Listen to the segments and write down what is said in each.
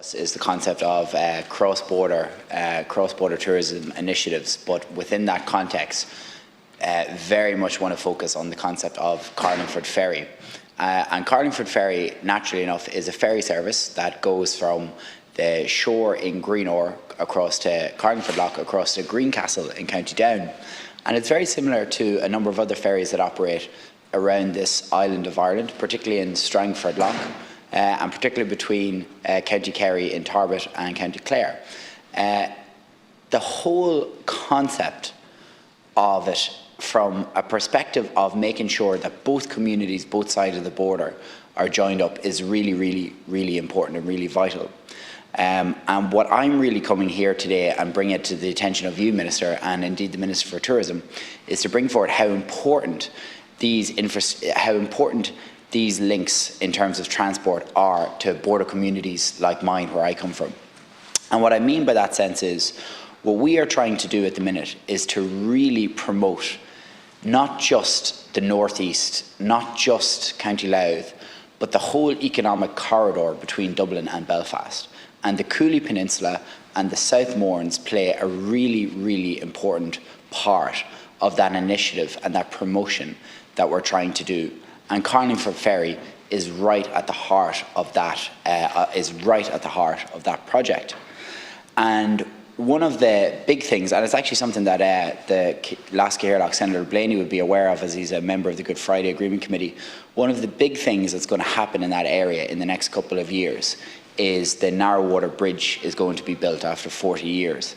Is the concept of cross-border tourism initiatives, but within that context, very much want to focus on the concept of Carlingford Ferry. And Carlingford Ferry, naturally enough, is a ferry service that goes from the shore in Greenore across to Carlingford Lough, across to Greencastle in County Down. And it's very similar to a number of other ferries that operate around this island of Ireland, particularly in Strangford Lough, and particularly between County Kerry in Tarbet and County Clare. The whole concept of it, from a perspective of making sure that both communities, both sides of the border, are joined up, is really, really, really important and really vital. And what I'm really coming here today and bring it to the attention of you, Minister, and indeed the Minister for Tourism, is to bring forward how important these links in terms of transport are to border communities like mine, where I come from. And what I mean by that sense is, what we are trying to do at the minute is to really promote not just the northeast, not just County Louth, but the whole economic corridor between Dublin and Belfast. And the Cooley Peninsula and the South Mournes play a really, really important part of that initiative and that promotion that we're trying to do. And Carlingford Ferry is right at the heart of that. Project. And one of the big things, and it's actually something that the Lascairloch Senator Blaney would be aware of, as he's a member of the Good Friday Agreement Committee, one of the big things that's going to happen in that area in the next couple of years is the Narrowwater Bridge is going to be built after 40 years.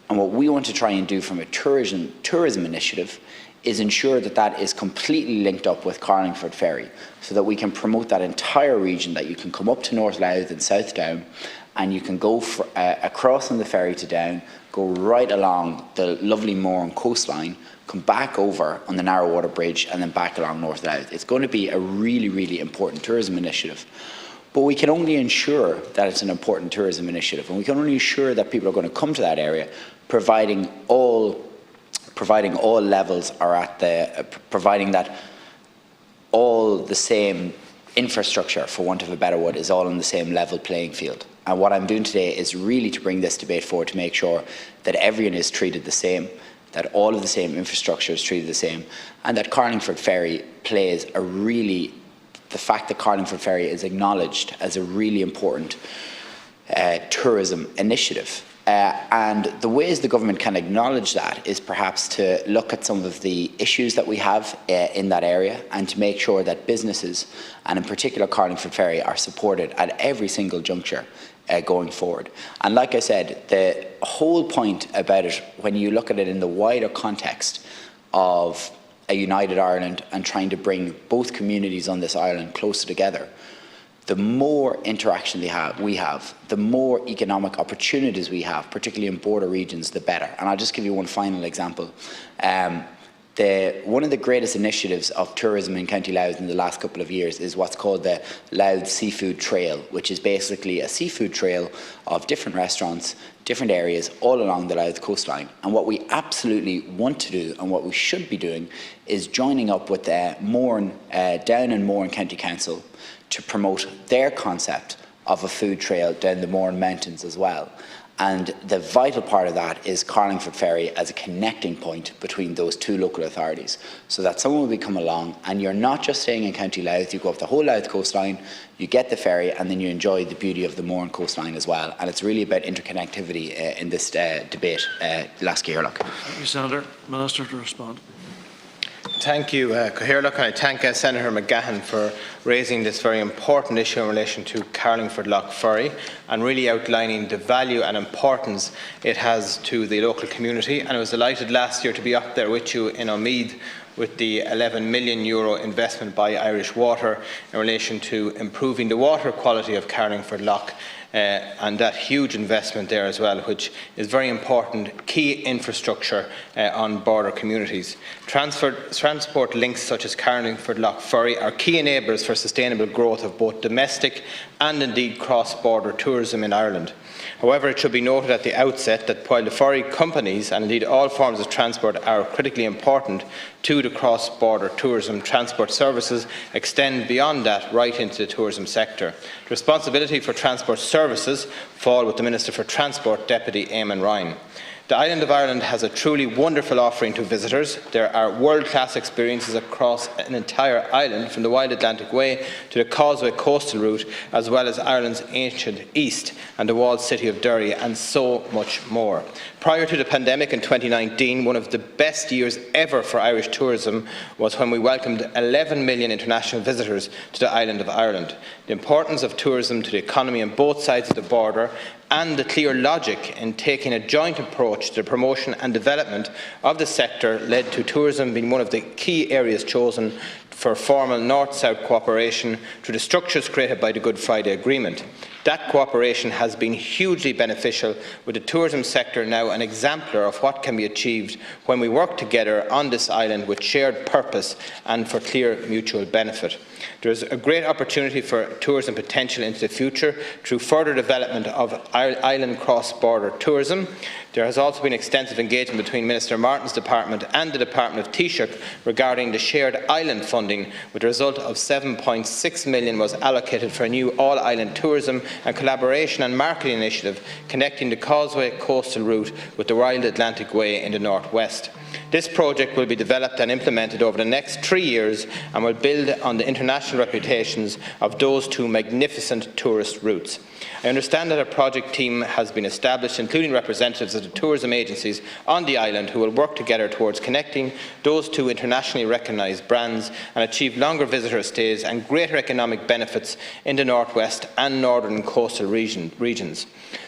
And what we want to try and do from a tourism initiative is ensure that that is completely linked up with Carlingford Ferry, so that we can promote that entire region, that you can come up to North Louth and South Down, and you can go across on the ferry to Down, go right along the lovely Mourne coastline, come back over on the Narrowwater Bridge, and then back along North Louth. It's going to be a really, really important tourism initiative. But we can only ensure that it's an important tourism initiative, and we can only ensure that people are going to come to that area, providing all levels are at providing that all the same infrastructure, for want of a better word, is all on the same level playing field. And what I'm doing today is really to bring this debate forward to make sure that everyone is treated the same, that all of the same infrastructure is treated the same, and that Carlingford Ferry plays the fact that Carlingford Ferry is acknowledged as a really important tourism initiative. And the ways the government can acknowledge that is perhaps to look at some of the issues that we have in that area, and to make sure that businesses, and in particular Carlingford Ferry, are supported at every single juncture going forward. And like I said, the whole point about it, when you look at it in the wider context of a united Ireland and trying to bring both communities on this island closer together, the more interaction we have, the more economic opportunities we have, particularly in border regions, the better. And I'll just give you one final example. One of the greatest initiatives of tourism in County Louth in the last couple of years is what's called the Louth Seafood Trail, which is basically a seafood trail of different restaurants, different areas all along the Louth coastline. And what we absolutely want to do, and what we should be doing, is joining up with Down and Mourne County Council to promote their concept of a food trail down the Mourne Mountains as well. And the vital part of that is Carlingford Ferry as a connecting point between those two local authorities, so that someone will be come along and you're not just staying in County Louth, you go up the whole Louth coastline, you get the ferry, and then you enjoy the beauty of the Mourne coastline as well. And it's really about interconnectivity in this debate. Lascairloch. Thank you, Senator. Minister to respond. Thank you, Cathaoirleach, and I thank Senator McGahon for raising this very important issue in relation to Carlingford Lough Ferry, and really outlining the value and importance it has to the local community. And I was delighted last year to be up there with you in Omeath with the €11 million investment by Irish Water in relation to improving the water quality of Carlingford Lough. And that huge investment there as well, which is very important, key infrastructure on border communities. Transport links such as Carlingford Lough Ferry are key enablers for sustainable growth of both domestic and indeed cross-border tourism in Ireland. However, it should be noted at the outset that while the ferry companies and indeed all forms of transport are critically important to the cross-border tourism, transport services extend beyond that right into the tourism sector. The responsibility for transport services Services fall with the Minister for Transport, Deputy Eamon Ryan. The island of Ireland has a truly wonderful offering to visitors. There are world-class experiences across an entire island, from the Wild Atlantic Way to the Causeway coastal route, as well as Ireland's ancient east and the walled city of Derry, and so much more. Prior to the pandemic in 2019, one of the best years ever for Irish tourism was when we welcomed 11 million international visitors to the island of Ireland. The importance of tourism to the economy on both sides of the border, and the clear logic in taking a joint approach to the promotion and development of the sector led to tourism being one of the key areas chosen for formal North-South cooperation through the structures created by the Good Friday Agreement. That cooperation has been hugely beneficial, with the tourism sector now an exemplar of what can be achieved when we work together on this island with shared purpose and for clear mutual benefit. There is a great opportunity for tourism potential into the future through further development of island cross-border tourism. There has also been extensive engagement between Minister Martin's department and the Department of Taoiseach regarding the shared island funding, with the result of 7.6 million was allocated for a new all-island tourism and collaboration and marketing initiative connecting the Causeway coastal route with the Wild Atlantic Way in the northwest. This project will be developed and implemented over the next 3 years and will build on the international reputations of those two magnificent tourist routes. I understand that a project team has been established, including representatives of the tourism agencies on the island, who will work together towards connecting those two internationally recognised brands and achieve longer visitor stays and greater economic benefits in the northwest and northern coastal regions.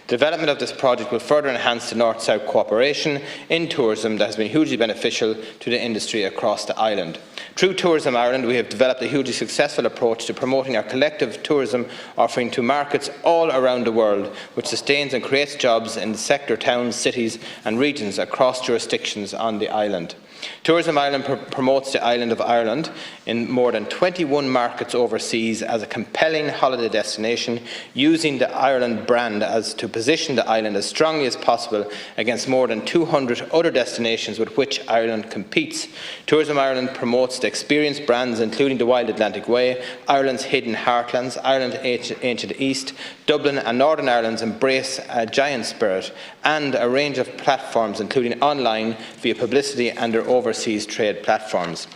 The development of this project will further enhance the North-South cooperation in tourism that has been hugely beneficial to the industry across the island. Through Tourism Ireland, we have developed a hugely successful approach to promoting our collective tourism offering to markets all around the world, which sustains and creates jobs in the sector towns, cities and regions across jurisdictions on the island. Tourism Ireland promotes the island of Ireland in more than 21 markets overseas as a compelling holiday destination, using the Ireland brand to position the island as strongly as possible against more than 200 other destinations with which Ireland competes. Tourism Ireland promotes the experienced brands including the Wild Atlantic Way, Ireland's hidden heartlands, Ireland's ancient east, Dublin and Northern Ireland's embrace a giant spirit, and a range of platforms including online, via publicity and their overseas trade platforms.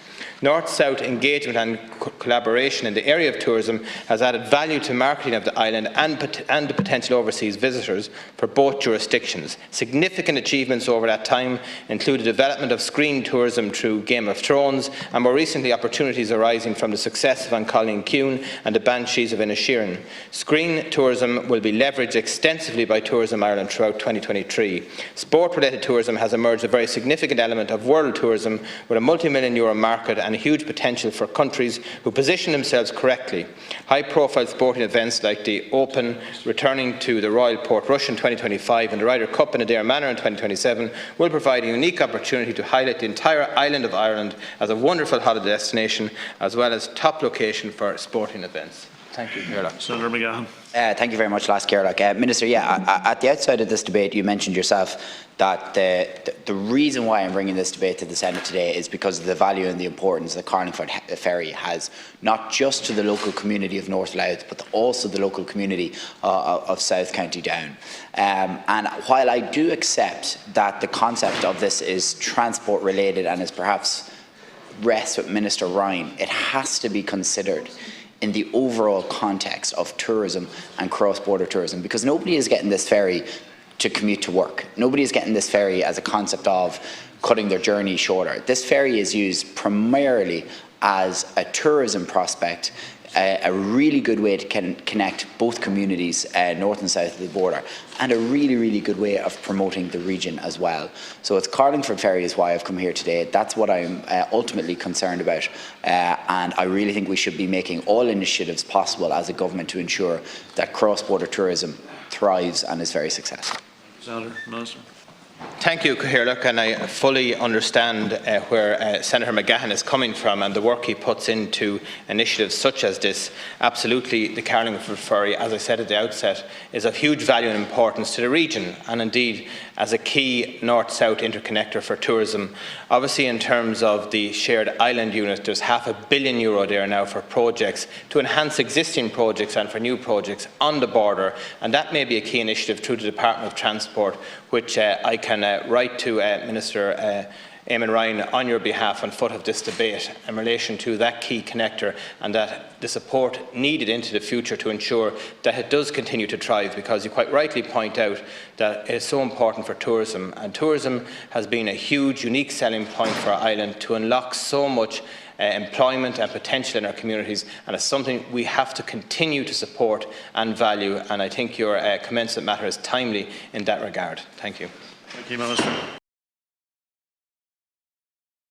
North-South engagement and collaboration in the area of tourism has added value to marketing of the island and the potential overseas visitors for both jurisdictions. Significant achievements over that time include the development of screen tourism through Game of Thrones, and more recently opportunities arising from the success of An Colleen Cune and the Banshees of Inisherin. Screen tourism will be leveraged extensively by Tourism Ireland throughout 2023. Sport-related tourism has emerged a very significant element of world tourism, with a multi-million euro market and a huge potential for countries who position themselves correctly. High-profile sporting events like the Open, returning to the Royal Portrush in 2025 and the Ryder Cup in Adare Manor in 2027 will provide a unique opportunity to highlight the entire island of Ireland as a wonderful holiday destination, as well as top location for sporting events. Thank you, Gerlach. Senator McGahon. Thank you very much, Last Gerlach. Minister, at the outside of this debate, you mentioned yourself that the reason why I'm bringing this debate to the Senate today is because of the value and the importance that Carlingford Ferry has, not just to the local community of North Louth, but also the local community of South County Down. And while I do accept that the concept of this is transport related and is perhaps rests with Minister Ryan, it has to be considered in the overall context of tourism and cross-border tourism, because nobody is getting this ferry to commute to work. Nobody is getting this ferry as a concept of cutting their journey shorter. This ferry is used primarily as a tourism prospect, a really good way to connect both communities, north and south of the border, and a really, really good way of promoting the region as well. So it's Carlingford Ferry is why I've come here today. That's what I'm ultimately concerned about, and I really think we should be making all initiatives possible as a government to ensure that cross-border tourism thrives and is very successful. Senator, Minister. Thank you, Cathaoirleach, and I fully understand where Senator McGahon is coming from and the work he puts into initiatives such as this. Absolutely, the Carlingford Ferry, as I said at the outset, is of huge value and importance to the region, and indeed as a key north-south interconnector for tourism. Obviously, in terms of the shared island unit, there's €500 million there now for projects to enhance existing projects and for new projects on the border, and that may be a key initiative through the Department of Transport, which I can write to Minister Eamon Ryan on your behalf on foot of this debate in relation to that key connector and that the support needed into the future to ensure that it does continue to thrive, because you quite rightly point out that it is so important for tourism, and tourism has been a huge, unique selling point for our island to unlock so much employment and potential in our communities, and it's something we have to continue to support and value, and I think your commencement matter is timely in that regard. Thank you. Thank you, Minister.